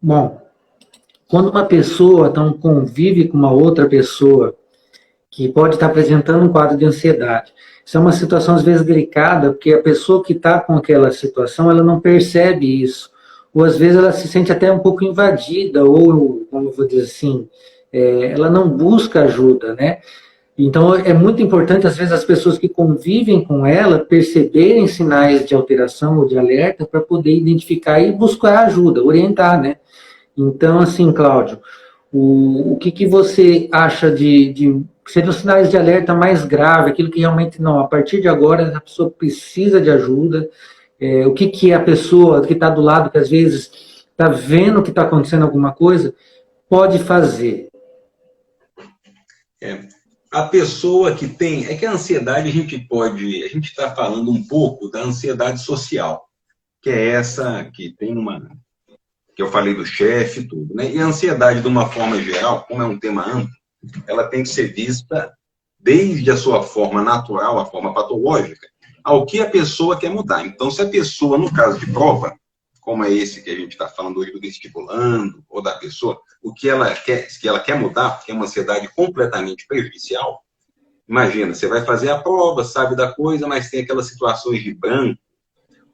Bom, quando uma pessoa então, convive com uma outra pessoa que pode estar apresentando um quadro de ansiedade, isso é uma situação às vezes delicada, porque a pessoa que está com aquela situação, ela não percebe isso, ou às vezes ela se sente até um pouco invadida, ou, como eu vou dizer assim, ela não busca ajuda, né? Então, é muito importante, às vezes, as pessoas que convivem com ela perceberem sinais de alteração ou de alerta para poder identificar e buscar ajuda, orientar, né? Então, assim, Cláudio, o que você acha de seriam os sinais de alerta mais grave, aquilo que realmente, não, a partir de agora a pessoa precisa de ajuda, o que a pessoa que está do lado, que às vezes está vendo que está acontecendo alguma coisa, pode fazer? A pessoa que tem... É que a ansiedade a gente está falando um pouco da ansiedade social, que é essa que tem uma... que eu falei do chefe e tudo, né? E a ansiedade, de uma forma geral, como é um tema amplo, ela tem que ser vista desde a sua forma natural, a forma patológica, ao que a pessoa quer mudar. Então, se a pessoa, no caso de prova, como é esse que a gente está falando hoje do vestibulando, ou da pessoa, o que ela quer mudar, porque é uma ansiedade completamente prejudicial, imagina, você vai fazer a prova, sabe da coisa, mas tem aquelas situações de branco,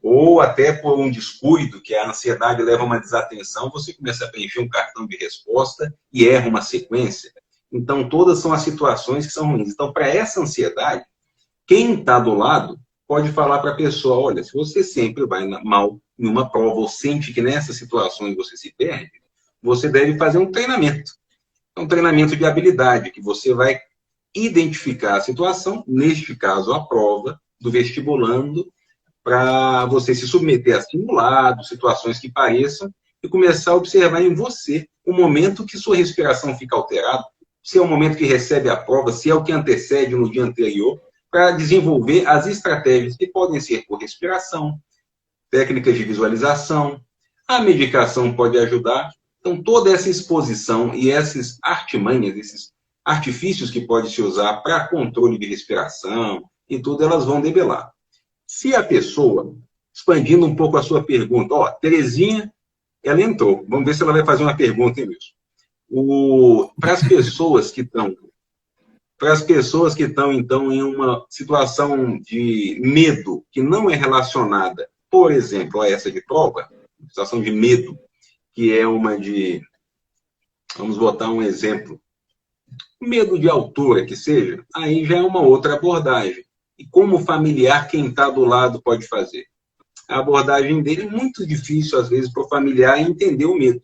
ou até por um descuido, que a ansiedade leva a uma desatenção, você começa a preencher um cartão de resposta e erra uma sequência. Então, todas são as situações que são ruins. Então, para essa ansiedade, quem está do lado pode falar para a pessoa, olha, se você sempre vai mal em uma prova ou sente que nessas situações você se perde, você deve fazer um treinamento. Um treinamento de habilidade, que você vai identificar a situação, neste caso a prova do vestibulando, para você se submeter a simulados, situações que pareçam, e começar a observar em você o momento que sua respiração fica alterada, se é o momento que recebe a prova, se é o que antecede no dia anterior, para desenvolver as estratégias que podem ser por respiração, técnicas de visualização, a medicação pode ajudar. Então, toda essa exposição e essas artimanhas, esses artifícios que pode se usar para controle de respiração e tudo, elas vão debelar. Se a pessoa, expandindo um pouco a sua pergunta, Terezinha, ela entrou. Vamos ver se ela vai fazer uma pergunta, hein, Wilson? Para as pessoas que estão, então, em uma situação de medo que não é relacionada, por exemplo, a essa de prova, situação de medo, que é uma de... Vamos botar um exemplo. Medo de altura, que seja, aí já é uma outra abordagem. E como familiar, quem está do lado pode fazer? A abordagem dele é muito difícil, às vezes, para o familiar entender o medo.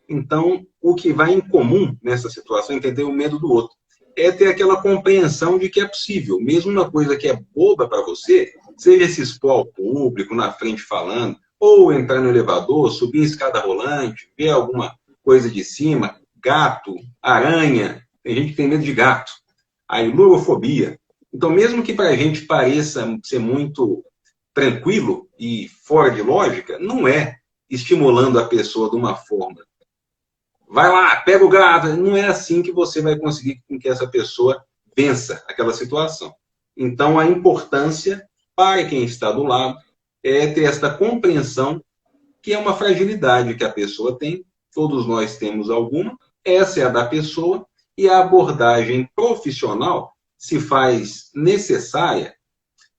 Então, o que vai em comum nessa situação é entender o medo do outro. É ter aquela compreensão de que é possível. Mesmo uma coisa que é boba para você, seja se expor ao público, na frente falando, ou entrar no elevador, subir em escada rolante, ver alguma coisa de cima, gato, aranha. Tem gente que tem medo de gato. A ilurofobia. Então, mesmo que para a gente pareça ser muito tranquilo e fora de lógica, não é estimulando a pessoa de uma forma. Vai lá, pega o gato. Não é assim que você vai conseguir com que essa pessoa vença aquela situação. Então, a importância para quem está do lado é ter esta compreensão que é uma fragilidade que a pessoa tem, todos nós temos alguma, essa é a da pessoa, e a abordagem profissional se faz necessária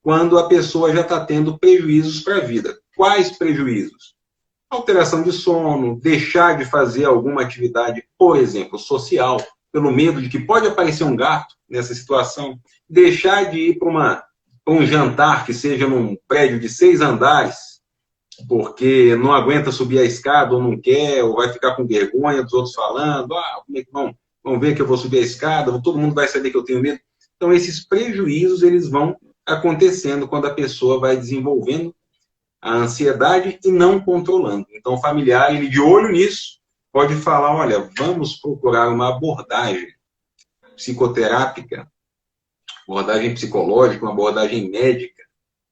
quando a pessoa já está tendo prejuízos para a vida. Quais prejuízos? Alteração de sono, deixar de fazer alguma atividade, por exemplo, social, pelo medo de que pode aparecer um gato nessa situação, deixar de ir para um jantar que seja num prédio de 6 andares, porque não aguenta subir a escada, ou não quer, ou vai ficar com vergonha dos outros falando, como é que vão ver que eu vou subir a escada, todo mundo vai saber que eu tenho medo. Então, esses prejuízos, eles vão acontecendo quando a pessoa vai desenvolvendo a ansiedade e não controlando. Então, o familiar, ele de olho nisso, pode falar, olha, vamos procurar uma abordagem psicoterápica, abordagem psicológica, uma abordagem médica,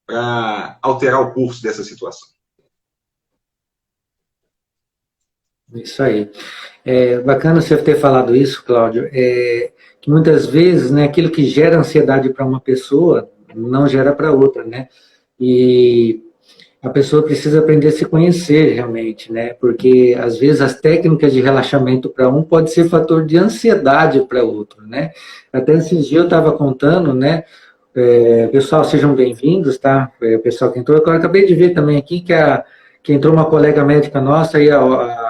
para alterar o curso dessa situação. Isso aí. É bacana você ter falado isso, Cláudio, que muitas vezes, né, aquilo que gera ansiedade para uma pessoa não gera para outra, né? E a pessoa precisa aprender a se conhecer realmente, né? Porque às vezes as técnicas de relaxamento para um pode ser fator de ansiedade para outro, né? Até esses dias eu estava contando, né? Pessoal, sejam bem-vindos, tá? Pessoal que entrou, agora acabei de ver também aqui que entrou uma colega médica nossa aí, a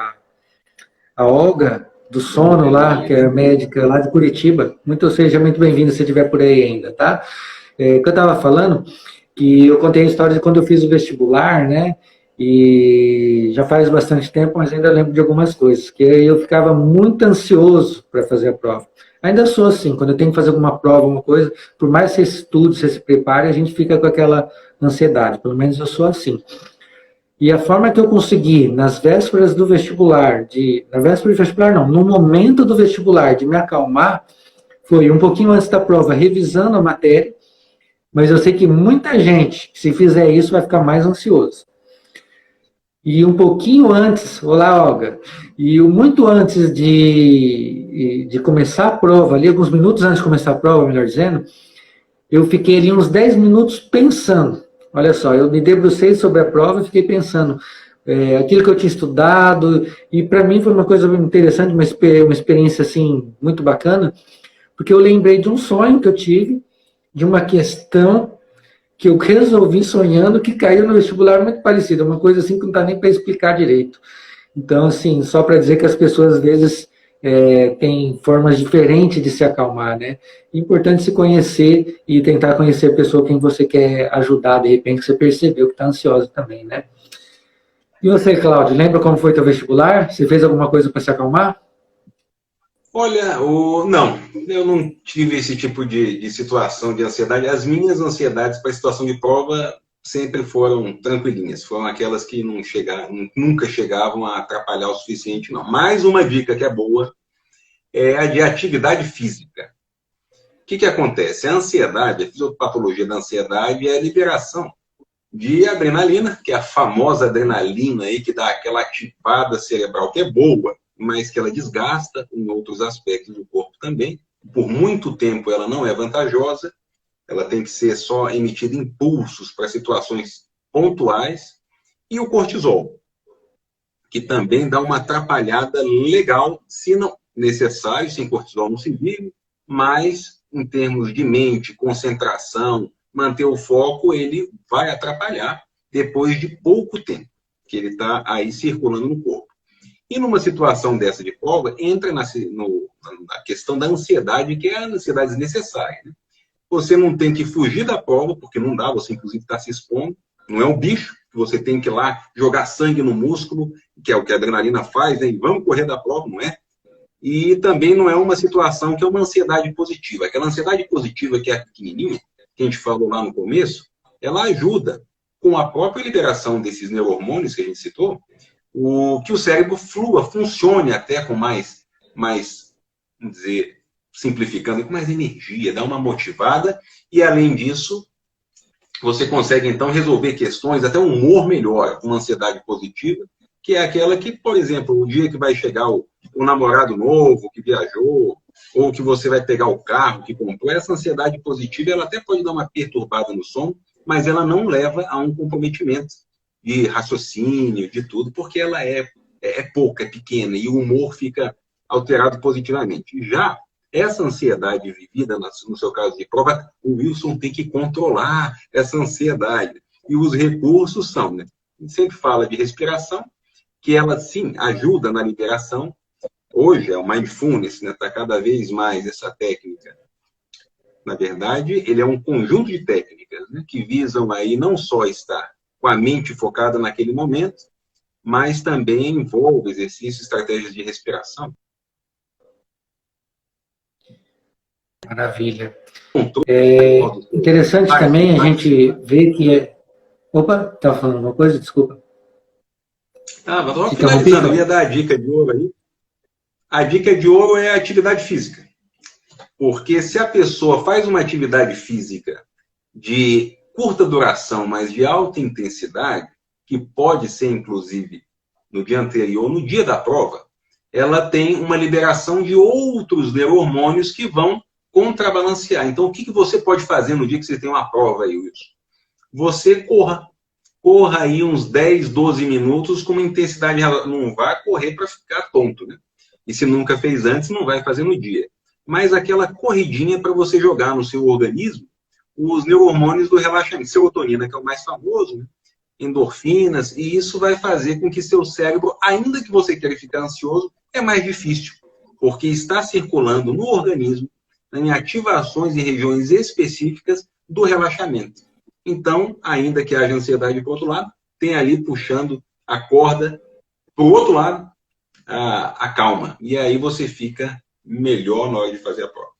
Olga do Sono lá, que é médica lá de Curitiba. Seja muito bem-vinda se estiver por aí ainda, tá? O que eu estava falando, que eu contei a história de quando eu fiz o vestibular, né? E já faz bastante tempo, mas ainda lembro de algumas coisas, que eu ficava muito ansioso para fazer a prova. Ainda sou assim, quando eu tenho que fazer alguma prova, alguma coisa, por mais que você estude, você se prepare, a gente fica com aquela ansiedade, pelo menos eu sou assim. E a forma que eu consegui, nas vésperas do vestibular, na véspera do vestibular não, no momento do vestibular, de me acalmar, foi um pouquinho antes da prova, revisando a matéria, mas eu sei que muita gente, se fizer isso, vai ficar mais ansioso. E um pouquinho antes, olá, Olga, e muito antes de começar a prova, ali alguns minutos antes de começar a prova, melhor dizendo, eu fiquei ali uns 10 minutos pensando. Olha só, eu me debrucei sobre a prova e fiquei pensando aquilo que eu tinha estudado, e para mim foi uma coisa interessante, uma experiência assim muito bacana, porque eu lembrei de um sonho que eu tive, de uma questão que eu resolvi sonhando que caiu no vestibular muito parecida, uma coisa assim que não dá nem para explicar direito. Então, assim, só para dizer que as pessoas às vezes têm formas diferentes de se acalmar, né? É importante se conhecer e tentar conhecer a pessoa quem você quer ajudar, de repente você percebeu que está ansiosa também, né? E você, Cláudio, lembra como foi teu vestibular? Você fez alguma coisa para se acalmar? Olha, não, eu não tive esse tipo de situação de ansiedade. As minhas ansiedades para a situação de prova sempre foram tranquilinhas, foram aquelas que nunca chegavam a atrapalhar o suficiente, não. Mais uma dica que é boa é a de atividade física. O que acontece? A ansiedade, a fisiopatologia da ansiedade é a liberação de adrenalina, que é a famosa adrenalina aí que dá aquela ativada cerebral que é boa, mas que ela desgasta em outros aspectos do corpo também. Por muito tempo ela não é vantajosa, ela tem que ser só emitida impulsos para situações pontuais. E o cortisol, que também dá uma atrapalhada legal, se não necessário, sem cortisol não se vive, mas em termos de mente, concentração, manter o foco, ele vai atrapalhar depois de pouco tempo que ele está aí circulando no corpo. E numa situação dessa de prova, entra na questão da ansiedade, que é a ansiedade desnecessária. Né? Você não tem que fugir da prova, porque não dá, você inclusive está se expondo. Não é um bicho que você tem que ir lá jogar sangue no músculo, que é o que a adrenalina faz, né? E vamos correr da prova, não é? E também não é uma situação que é uma ansiedade positiva. Aquela ansiedade positiva que é pequenininha, que a gente falou lá no começo, ela ajuda com a própria liberação desses neurohormônios que a gente citou, que o cérebro flua, funcione até com mais, vamos dizer, simplificando, com mais energia, dá uma motivada, e além disso, você consegue então resolver questões, até um humor melhora, com uma ansiedade positiva, que é aquela que, por exemplo, o dia que vai chegar o namorado novo, que viajou, ou que você vai pegar o carro que comprou, essa ansiedade positiva, ela até pode dar uma perturbada no sono, mas ela não leva a um comprometimento de raciocínio, de tudo, porque ela é pouca, é pequena, e o humor fica alterado positivamente. Já essa ansiedade vivida, no seu caso de prova, o Wilson tem que controlar essa ansiedade. E os recursos são, né? A gente sempre fala de respiração, que ela, sim, ajuda na liberação. Hoje, o mindfulness, né, está cada vez mais essa técnica. Na verdade, ele é um conjunto de técnicas, né, que visam aí não só estar com a mente focada naquele momento, mas também envolve exercícios, estratégias de respiração. Maravilha. Interessante também a gente ver que... Opa, estava falando alguma coisa? Desculpa. Estava finalizando, eu ia dar a dica de ouro aí. A dica de ouro é a atividade física. Porque se a pessoa faz uma atividade física de curta duração, mas de alta intensidade, que pode ser, inclusive, no dia anterior, no dia da prova, ela tem uma liberação de outros neurohormônios que vão contrabalancear. Então, o que você pode fazer no dia que você tem uma prova aí, Wilson? Você corra. corra aí uns 10, 12 minutos com uma intensidade, não vai correr para ficar tonto, né? E se nunca fez antes, não vai fazer no dia. Mas aquela corridinha para você jogar no seu organismo os neurohormônios do relaxamento, serotonina, que é o mais famoso, né? Endorfinas, e isso vai fazer com que seu cérebro, ainda que você queira ficar ansioso, é mais difícil, porque está circulando no organismo em ativações em regiões específicas do relaxamento. Então, ainda que haja ansiedade por outro lado, tem ali puxando a corda para o outro lado a calma. E aí você fica melhor na hora de fazer a prova.